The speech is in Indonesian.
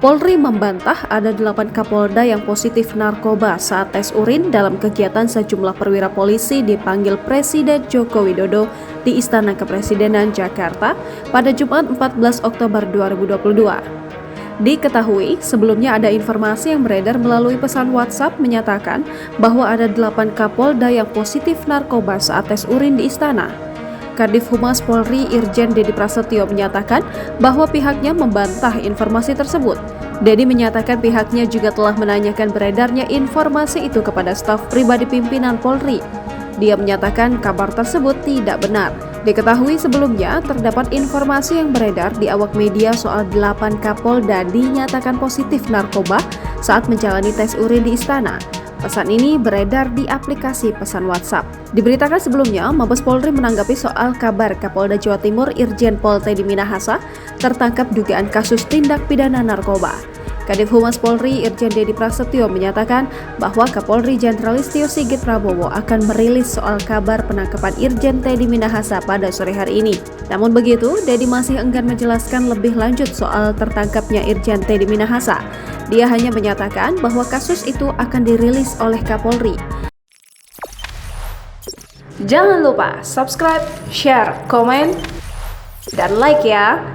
Polri membantah ada 8 Kapolda yang positif narkoba saat tes urin dalam kegiatan sejumlah perwira polisi dipanggil Presiden Joko Widodo di Istana Kepresidenan Jakarta pada Jumat 14 Oktober 2022. Diketahui, sebelumnya ada informasi yang beredar melalui pesan WhatsApp menyatakan bahwa ada 8 Kapolda yang positif narkoba saat tes urin di Istana. Kadif Humas Polri Irjen Dedi Prasetyo menyatakan bahwa pihaknya membantah informasi tersebut. Dedi menyatakan pihaknya juga telah menanyakan beredarnya informasi itu kepada staf pribadi pimpinan Polri. Dia menyatakan kabar tersebut tidak benar. Diketahui sebelumnya terdapat informasi yang beredar di awak media soal 8 Kapolda dinyatakan positif narkoba saat menjalani tes urin di Istana. Pesan ini beredar di aplikasi pesan WhatsApp. Diberitakan sebelumnya, Mabes Polri menanggapi soal kabar Kapolda Jawa Timur Irjen Pol Teddy Minahasa tertangkap dugaan kasus tindak pidana narkoba. Kadif Humas Polri Irjen Dedi Prasetyo menyatakan bahwa Kapolri Jenderal Listio Sigit Prabowo akan merilis soal kabar penangkapan Irjen Teddy Minahasa pada sore hari ini. Namun begitu, Dedi masih enggan menjelaskan lebih lanjut soal tertangkapnya Irjen Teddy Minahasa. Dia hanya menyatakan bahwa kasus itu akan dirilis oleh Kapolri. Jangan lupa subscribe, share, komen, dan like ya!